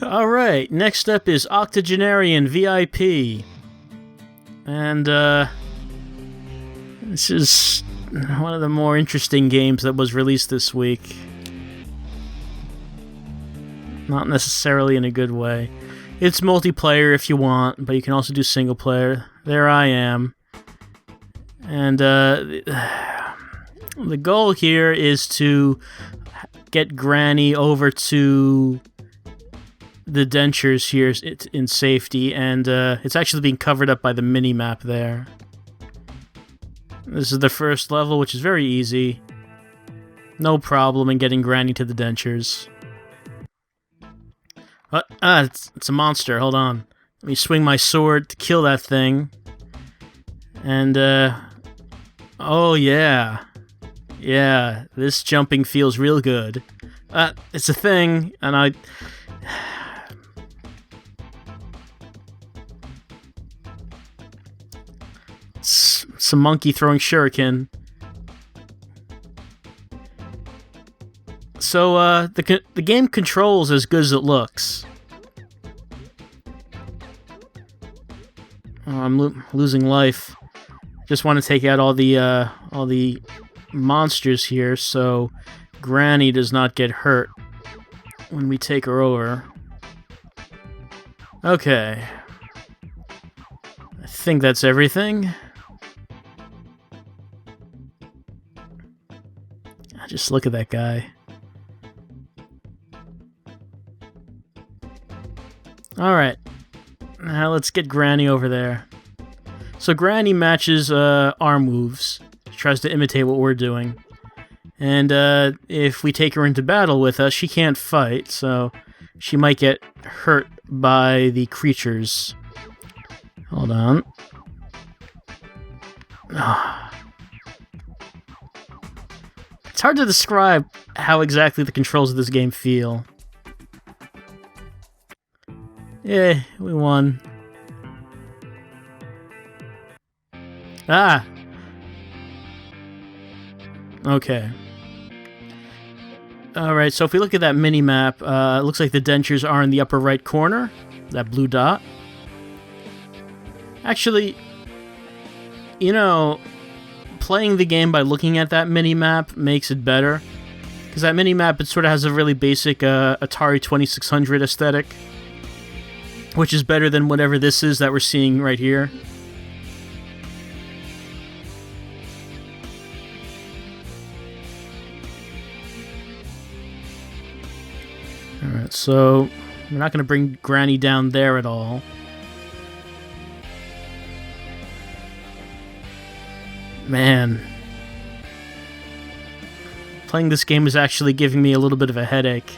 Alright, next up is Octogenarian VIP. And, this is one of the more interesting games that was released this week. Not necessarily in a good way. It's multiplayer if you want, but you can also do single player. There I am. And, the goal here is to get Granny over to the dentures here in safety, and it's actually being covered up by the mini-map there. This is the first level, which is very easy. No problem in getting Granny to the dentures. What? Ah, it's a monster. Hold on. Let me swing my sword to kill that thing. And, oh yeah. Yeah, this jumping feels real good. It's a thing, and some monkey throwing shuriken. So, the game controls as good as it looks. Oh, I'm losing life. Just want to take out all the monsters here, so Granny does not get hurt when we take her over. Okay. I think that's everything. Just look at that guy. Alright. Now let's get Granny over there. So Granny matches our moves. She tries to imitate what we're doing. And if we take her into battle with us, she can't fight, so she might get hurt by the creatures. Hold on. It's hard to describe how exactly the controls of this game feel. Yeah, we won. Ah! Okay. Alright, so if we look at that mini-map, it looks like the dentures are in the upper right corner. That blue dot. Actually, you know, playing the game by looking at that mini-map makes it better. Because that mini-map, it sort of has a really basic Atari 2600 aesthetic. Which is better than whatever this is that we're seeing right here. Alright, so we're not going to bring Granny down there at all. Man. Playing this game is actually giving me a little bit of a headache.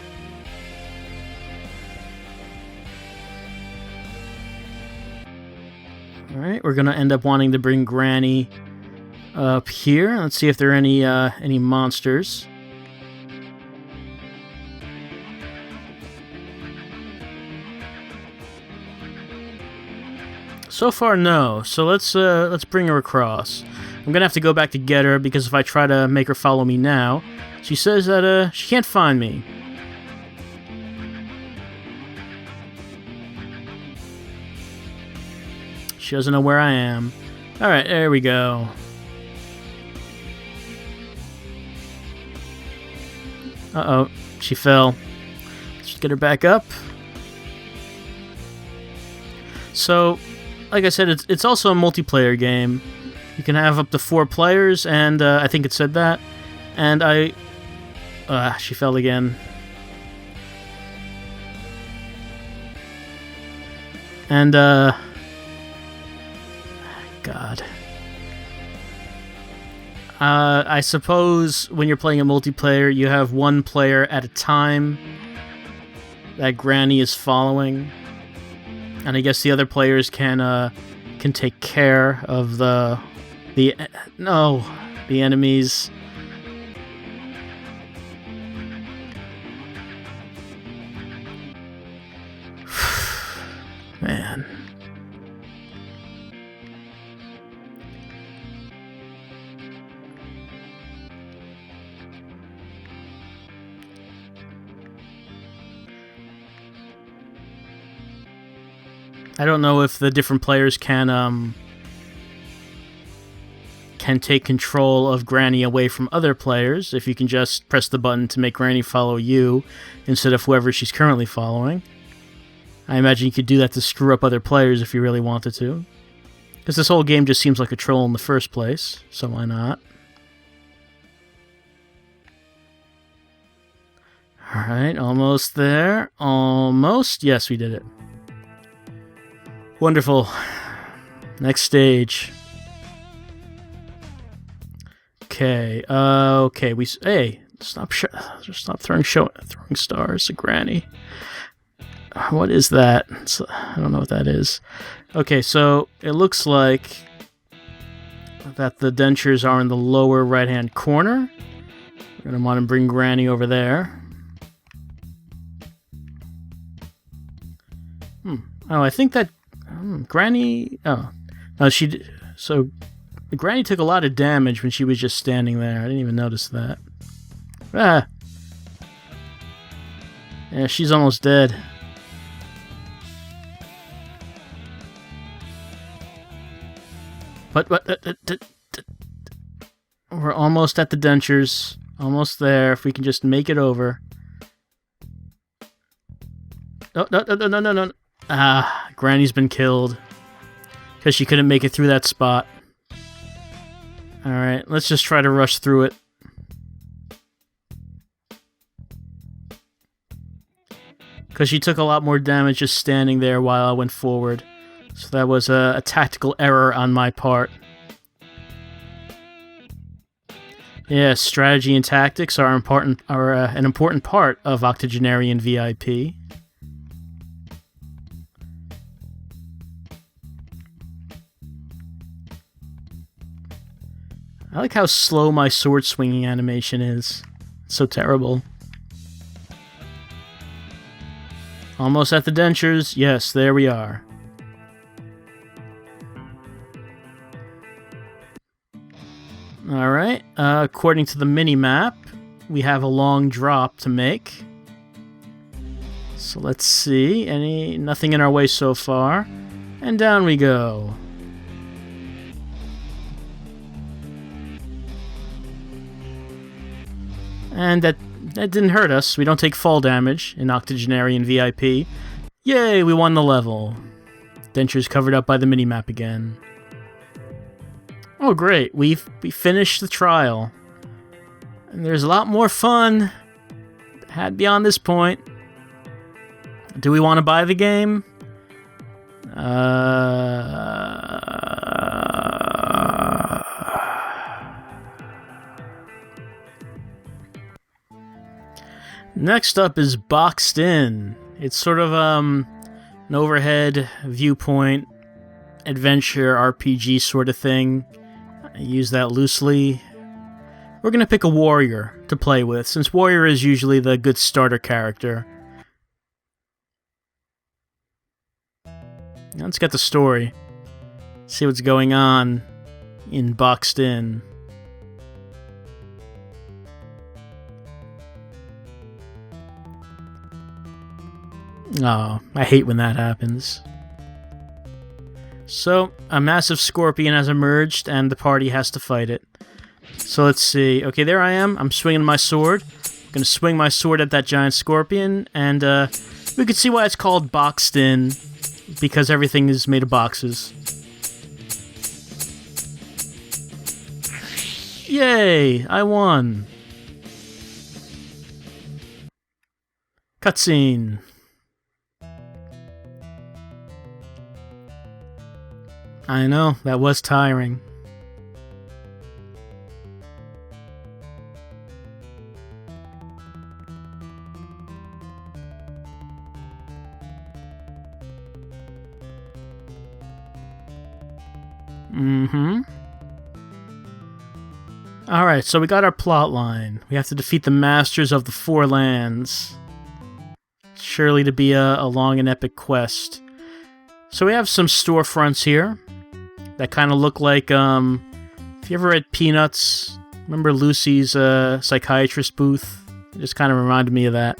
Alright, we're going to end up wanting to bring Granny up here. Let's see if there are any monsters. So far, no. So let's bring her across. I'm gonna have to go back to get her because if I try to make her follow me now, she says that she can't find me. She doesn't know where I am. Alright, there we go. Uh-oh, she fell. Let's get her back up. So, like I said, it's also a multiplayer game. You can have up to 4 players, and I think it said that. And she fell again. And, God. I suppose when you're playing a multiplayer, you have one player at a time that Granny is following. And I guess the other players can take care of the enemies. Man. I don't know if the different players can take control of Granny away from other players, if you can just press the button to make Granny follow you instead of whoever she's currently following. I imagine you could do that to screw up other players if you really wanted to. Because this whole game just seems like a troll in the first place, so why not? Alright, almost there. Almost. Yes, we did it. Wonderful. Next stage. Okay, okay, hey, stop throwing stars at Granny. What is that? I don't know what that is. Okay, so it looks like that the dentures are in the lower right-hand corner. We're going to want to bring Granny over there. Oh, I think that Granny... Oh, no, so Granny took a lot of damage when she was just standing there. I didn't even notice that. Ah! Yeah, she's almost dead. But we're almost at the dentures. Almost there. If we can just make it over. No. Ah, Granny's been killed. Because she couldn't make it through that spot. Alright, let's just try to rush through it. Because she took a lot more damage just standing there while I went forward. So that was a tactical error on my part. Yeah, strategy and tactics are an important part of Octogenarian VIP. I like how slow my sword swinging animation is. It's so terrible. Almost at the dentures. Yes, there we are. Alright, according to the mini-map, we have a long drop to make. So let's see, nothing in our way so far. And down we go. And that didn't hurt us. We don't take fall damage in Octogenarian VIP. Yay, we won the level. Dentures covered up by the mini-map again. Oh great, we finished the trial. And there's a lot more fun had beyond this point. Do we want to buy the game? Next up is Boxed In. It's sort of an overhead viewpoint adventure RPG sort of thing. I use that loosely. We're going to pick a warrior to play with, since warrior is usually the good starter character. Now let's get the story. See what's going on in Boxed In. Oh, I hate when that happens. So, a massive scorpion has emerged, and the party has to fight it. So let's see. Okay, there I am. I'm swinging my sword. I'm going to swing my sword at that giant scorpion, and we can see why it's called Boxed In, because everything is made of boxes. Yay! I won! Cutscene. I know, that was tiring. Alright, so we got our plot line. We have to defeat the Masters of the Four Lands. Surely to be a long and epic quest. So we have some storefronts here that kind of look like, if you ever read Peanuts, remember Lucy's psychiatrist booth? It just kind of reminded me of that.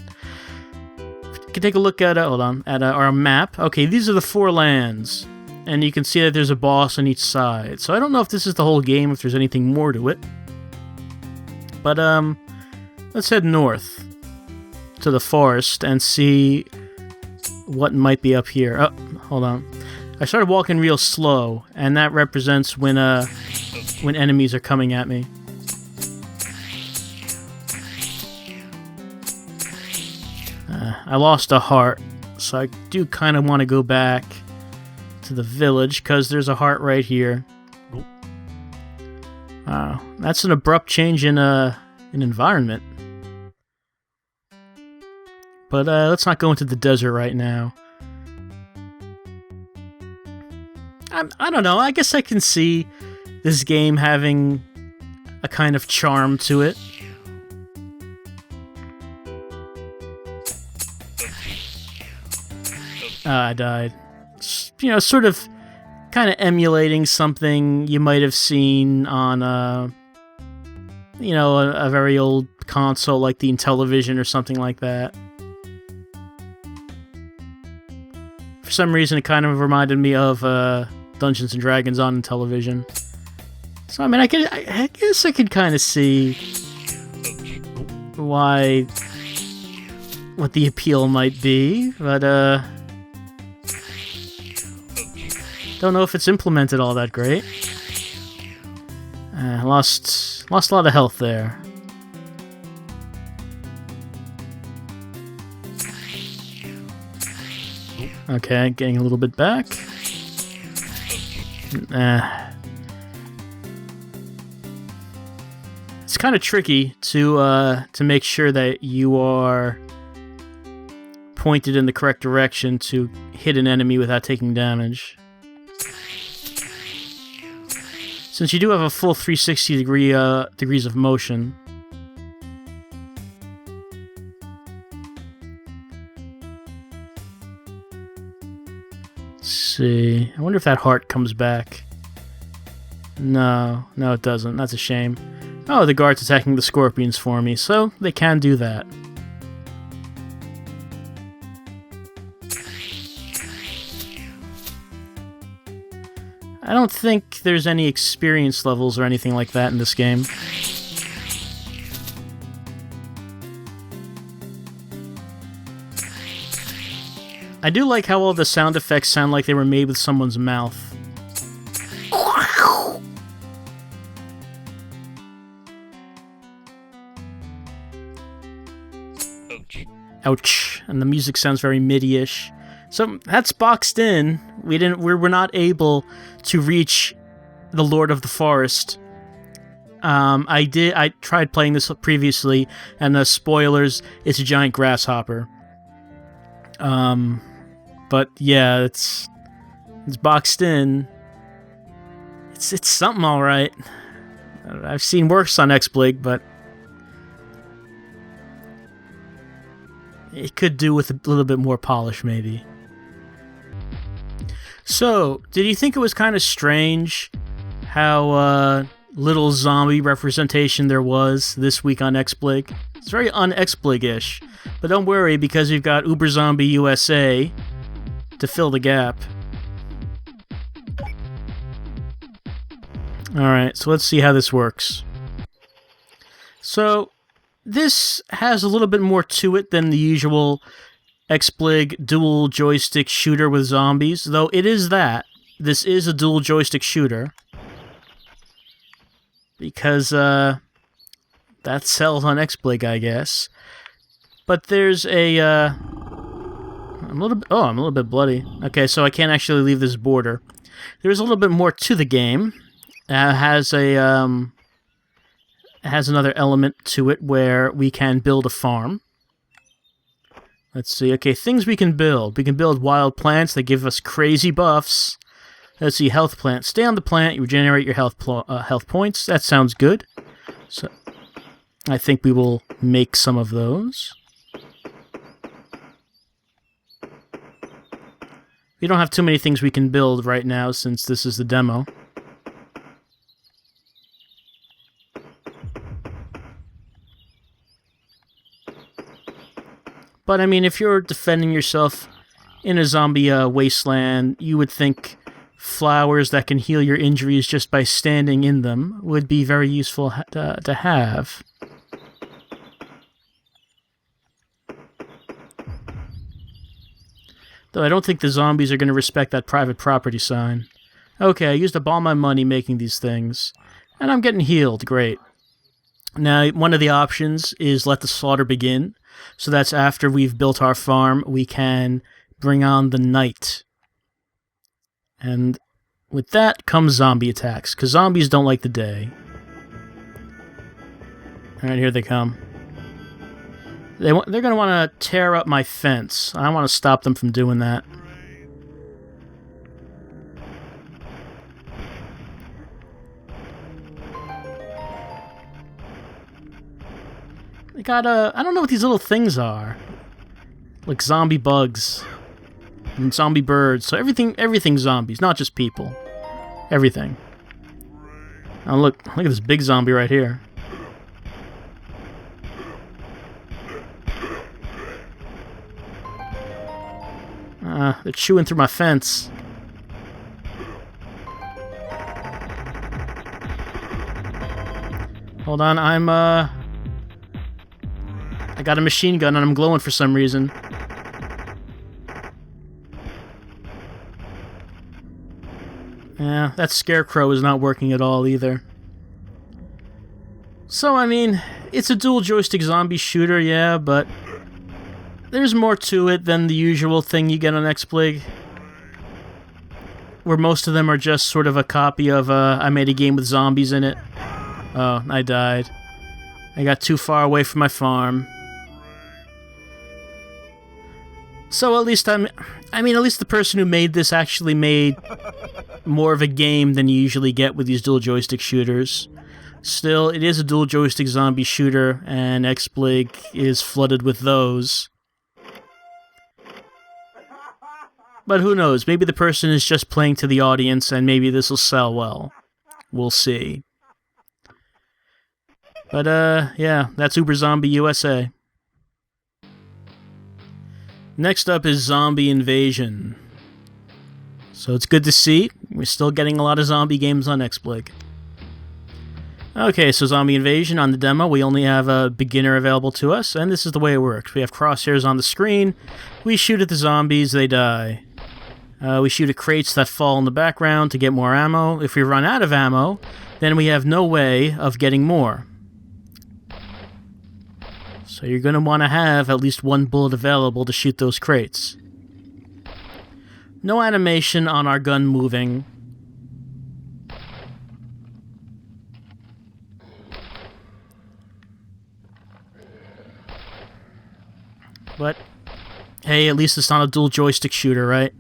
We can take a look at hold on, at our map. Okay, these are the 4 lands, and you can see that there's a boss on each side. So I don't know if this is the whole game, if there's anything more to it. But let's head north to the forest and see what might be up here. Oh, hold on. I started walking real slow, and that represents when enemies are coming at me. I lost a heart, so I do kind of want to go back to the village, because there's a heart right here. Wow, that's an abrupt change in environment. But let's not go into the desert right now. I don't know, I guess I can see this game having a kind of charm to it. I died. You know, sort of kind of emulating something you might have seen on, you know, a very old console like the Intellivision or something like that. For some reason, it kind of reminded me of Dungeons & Dragons on Intellivision. So, I mean, I guess I could kind of see what the appeal might be, but, don't know if it's implemented all that great. Lost a lot of health there. Okay, getting a little bit back. It's kind of tricky to make sure that you are pointed in the correct direction to hit an enemy without taking damage. Since you do have a full 360 degrees of motion. Let's see. I wonder if that heart comes back. No, it doesn't. That's a shame. Oh, the guard's attacking the scorpions for me, so they can do that. I don't think there's any experience levels or anything like that in this game. I do like how all the sound effects sound like they were made with someone's mouth. Ouch. And the music sounds very MIDI-ish. So that's boxed in. We were not able to reach the Lord of the Forest. I tried playing this previously, and the spoilers, it's a giant grasshopper. But yeah, it's boxed in. It's something all right. I've seen worse on XBlig, but it could do with a little bit more polish, maybe. So, did you think it was kind of strange how little zombie representation there was this week on XBlig? It's very un-XBlig-ish. But don't worry, because we've got UBERZOMBIE USA to fill the gap. Alright, so let's see how this works. So, this has a little bit more to it than the usual XBlig dual joystick shooter with zombies, though it is that. This is a dual joystick shooter. Because, that sells on XBlig, I guess. But there's a, I'm a little bit bloody. Okay, so I can't actually leave this border. There's a little bit more to the game. It has another element to it where we can build a farm. Let's see. Okay, things we can build. We can build wild plants that give us crazy buffs. Let's see, health plant. Stay on the plant, you regenerate your health points. That sounds good. So, I think we will make some of those. We don't have too many things we can build right now since this is the demo. But I mean, if you're defending yourself in a zombie wasteland, you would think flowers that can heal your injuries just by standing in them would be very useful to have. Though I don't think the zombies are going to respect that private property sign. Okay, I used up all my money making these things, and I'm getting healed. Great. Now, one of the options is let the slaughter begin. So that's after we've built our farm, we can bring on the night. And with that comes zombie attacks, because zombies don't like the day. Alright, here they come. They're going to want to tear up my fence. I want to stop them from doing that. They got I don't know what these little things are. Like zombie bugs. And zombie birds. So everything's zombies, not just people. Everything. Now look at this big zombie right here. They're chewing through my fence. Hold on, I got a machine gun and I'm glowing for some reason. Yeah, that scarecrow is not working at all either. So, I mean, it's a dual joystick zombie shooter, yeah, but there's more to it than the usual thing you get on XBlig, where most of them are just sort of a copy of, I made a game with zombies in it. Oh, I died. I got too far away from my farm. So at least at least the person who made this actually made more of a game than you usually get with these dual joystick shooters. Still, it is a dual joystick zombie shooter, and XBlig is flooded with those. But who knows, maybe the person is just playing to the audience, and maybe this will sell well. We'll see. But, yeah, that's UBERZOMBIE USA. Next up is Zombie Invasion. So it's good to see. We're still getting a lot of zombie games on XBlig. Okay, so Zombie Invasion, on the demo, we only have a beginner available to us, and this is the way it works. We have crosshairs on the screen, we shoot at the zombies, they die. We shoot at crates that fall in the background to get more ammo. If we run out of ammo, then we have no way of getting more. So you're going to want to have at least one bullet available to shoot those crates. No animation on our gun moving. But, hey, at least it's not a dual joystick shooter, right?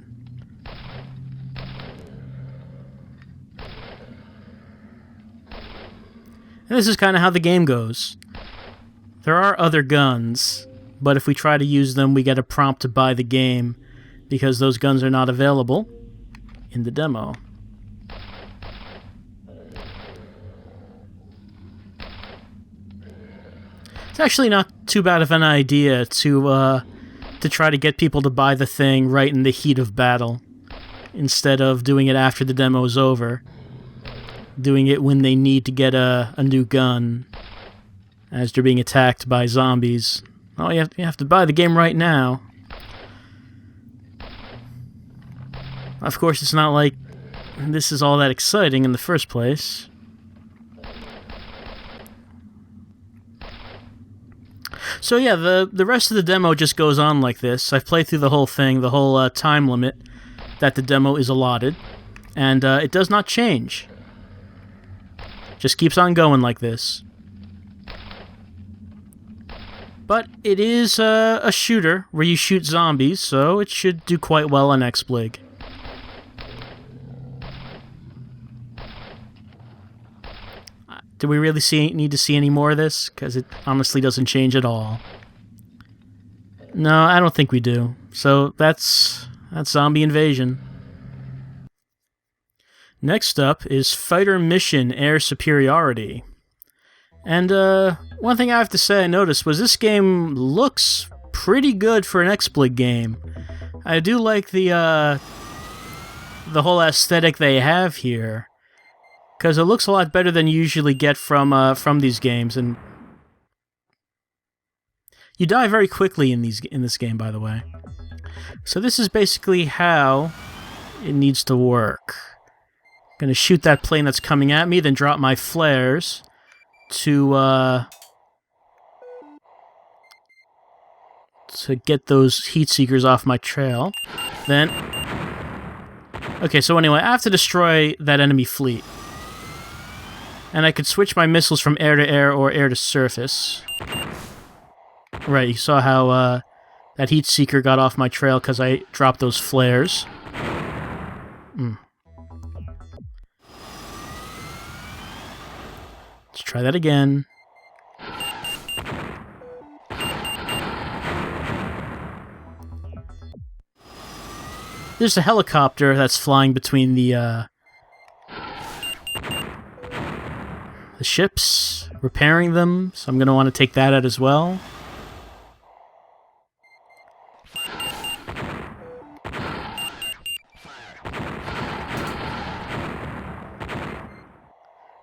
And this is kind of how the game goes. There are other guns, but if we try to use them, we get a prompt to buy the game, because those guns are not available in the demo. It's actually not too bad of an idea to try to get people to buy the thing right in the heat of battle, instead of doing it after the demo is over. Doing it when they need to get a new gun, as they're being attacked by zombies. Oh, you have to buy the game right now. Of course, it's not like this is all that exciting in the first place. So yeah, the rest of the demo just goes on like this. I've played through the whole thing, the whole time limit that the demo is allotted, and it does not change. Just keeps on going like this. But it is a shooter where you shoot zombies, so it should do quite well on XBlig. Do we really need to see any more of this? Because it honestly doesn't change at all. No, I don't think we do. So that's Zombie Invasion. Next up is Fighter Mission Air Superiority. And one thing I have to say I noticed was this game looks pretty good for an exploit game. I do like the whole aesthetic they have here, because it looks a lot better than you usually get from these games, and you die very quickly in this game, by the way. So this is basically how it needs to work. I'm gonna shoot that plane that's coming at me, then drop my flares to get those heat seekers off my trail. Then, okay, so anyway, I have to destroy that enemy fleet. And I could switch my missiles from air to air or air to surface. Right, you saw how that heat seeker got off my trail because I dropped those flares. Let's try that again. There's a helicopter that's flying between the ships, repairing them, so I'm going to want to take that out as well.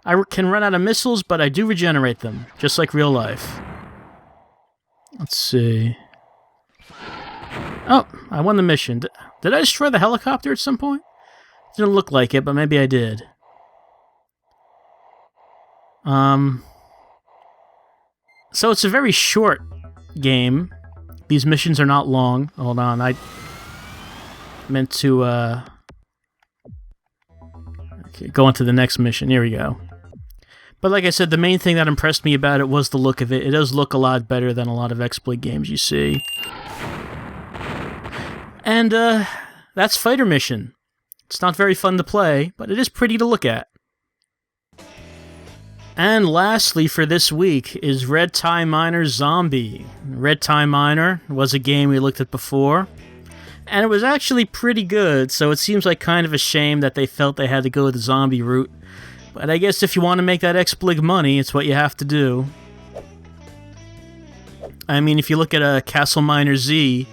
I can run out of missiles, but I do regenerate them, just like real life. Let's see. Oh, I won the mission. Did I destroy the helicopter at some point? Didn't look like it, but maybe I did. So it's a very short game. These missions are not long. Hold on, I meant to, okay, go on to the next mission. Here we go. But like I said, the main thing that impressed me about it was the look of it. It does look a lot better than a lot of exploit games you see. And, that's Fighter Mission. It's not very fun to play, but it is pretty to look at. And lastly for this week is Red Tie Miner Zombie. Red Tie Miner was a game we looked at before, and it was actually pretty good, so it seems like kind of a shame that they felt they had to go the zombie route. But I guess if you want to make that explig money, it's what you have to do. I mean, if you look at Castle Miner Z,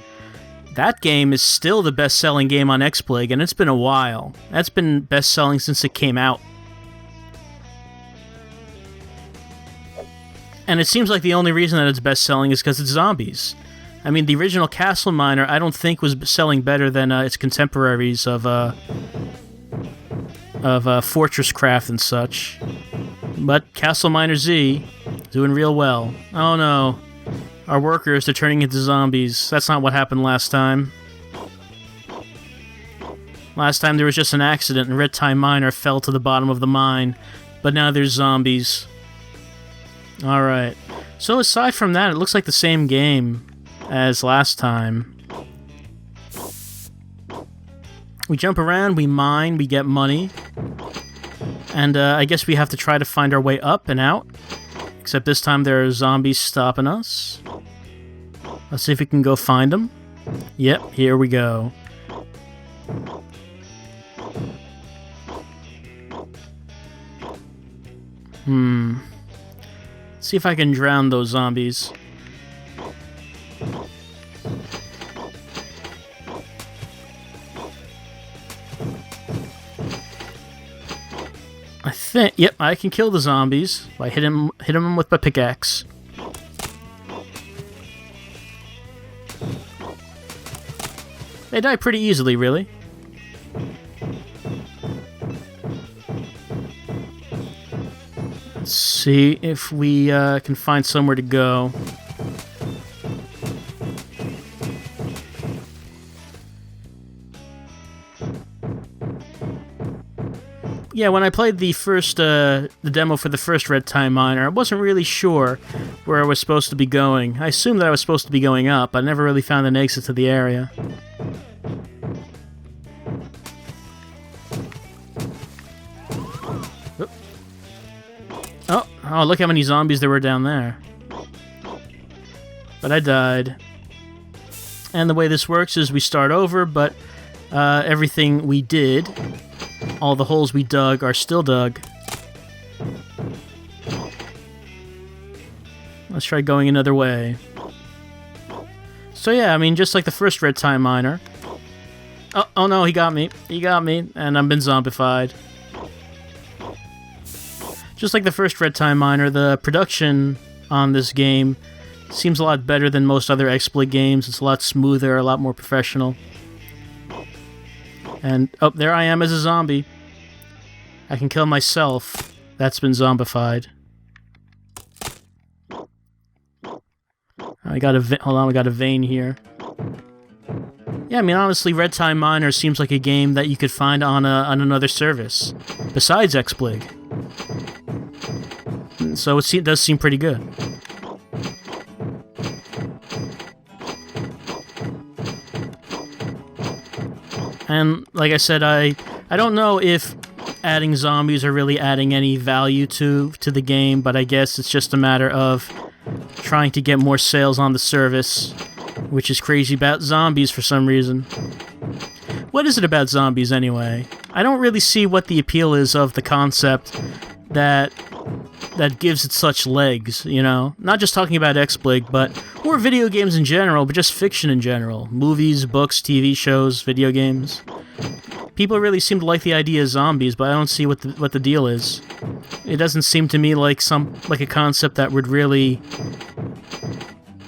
that game is still the best-selling game on Explig, and it's been a while. That's been best-selling since it came out. And it seems like the only reason that it's best-selling is because it's zombies. I mean, the original Castle Miner, I don't think was selling better than its contemporaries of Fortress Craft and such. But Castle Miner Z, doing real well. Oh no. Our workers are turning into zombies. That's not what happened last time. Last time there was just an accident and Red Tie Miner fell to the bottom of the mine. But now there's zombies. Alright. So aside from that, it looks like the same game as last time. We jump around, we mine, we get money. And I guess we have to try to find our way up and out. Except this time there are zombies stopping us. Let's see if we can go find them. Yep, here we go. Let's see if I can drown those zombies. I think, yep, I can kill the zombies by hitting them with my pickaxe. They die pretty easily, really. Let's see if we can find somewhere to go. Yeah, when I played the first, the demo for the first Red Tie Miner, I wasn't really sure where I was supposed to be going. I assumed that I was supposed to be going up. I never really found an exit to the area. Oh, look how many zombies there were down there. But I died. And the way this works is we start over, but everything we did, all the holes we dug, are still dug. Let's try going another way. So yeah, I mean, just like the first Red Time Miner. Oh no, he got me. He got me, and I've been zombified. Just like the first Red Time Miner, the production on this game seems a lot better than most other XSplit games. It's a lot smoother, a lot more professional. And, oh, there I am as a zombie. I can kill myself. That's been zombified. I got a hold on, we got a vein here. Yeah, I mean, honestly, Red Time Miner seems like a game that you could find on another service besides XSplit. So it does seem pretty good. And like I said, I don't know if adding zombies are really adding any value to the game, but I guess it's just a matter of trying to get more sales on the service, which is crazy about zombies for some reason. What is it about zombies anyway? I don't really see what the appeal is of the concept that gives it such legs, you know? Not just talking about XSplit, or video games in general, but just fiction in general. Movies, books, TV shows, video games. People really seem to like the idea of zombies, but I don't see what the deal is. It doesn't seem to me like a concept that would really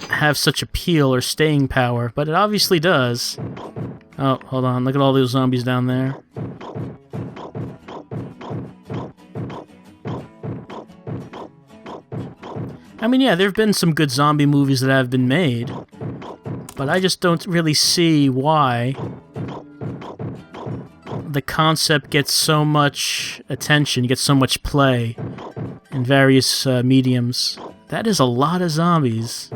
have such appeal or staying power, but it obviously does. Oh, hold on, look at all those zombies down there. I mean, yeah, there have been some good zombie movies that have been made, but I just don't really see why the concept gets so much attention, gets so much play in various mediums. That is a lot of zombies.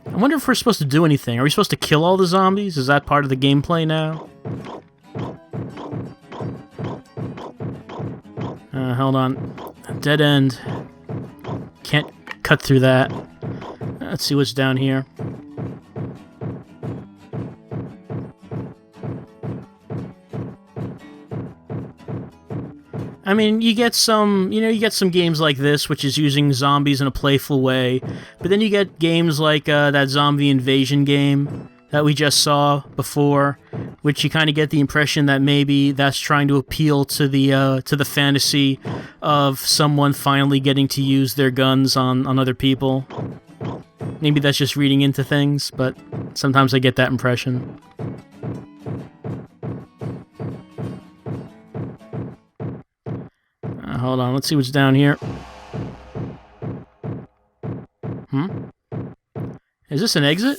I wonder if we're supposed to do anything. Are we supposed to kill all the zombies? Is that part of the gameplay now? Hold on. Dead end. Can't cut through that. Let's see what's down here. I mean, you get some games like this, which is using zombies in a playful way, but then you get games like that zombie invasion game that we just saw before, which you kind of get the impression that maybe that's trying to appeal to the fantasy of someone finally getting to use their guns on other people. Maybe that's just reading into things, but sometimes I get that impression. Hold on, let's see what's down here. Is this an exit?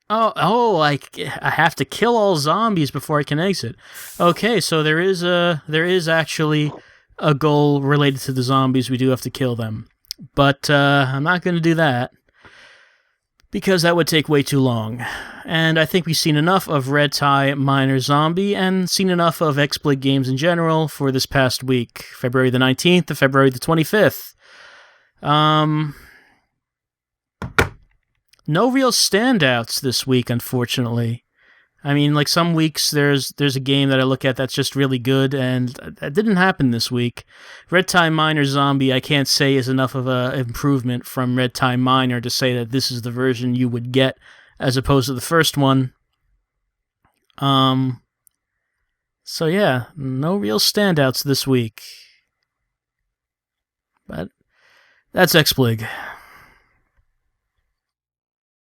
I have to kill all zombies before I can exit. Okay, so there is actually a goal related to the zombies. We do have to kill them. But I'm not going to do that, because that would take way too long. And I think we've seen enough of Red Time Miner Zombie and seen enough of XSplit games in general for this past week, February the 19th to February the 25th. No real standouts this week, unfortunately. I mean, like some weeks there's a game that I look at that's just really good, and that didn't happen this week. Red Time Miner Zombie, I can't say is enough of an improvement from Red Time Miner to say that this is the version you would get as opposed to the first one. So yeah, no real standouts this week. But that's XSplit.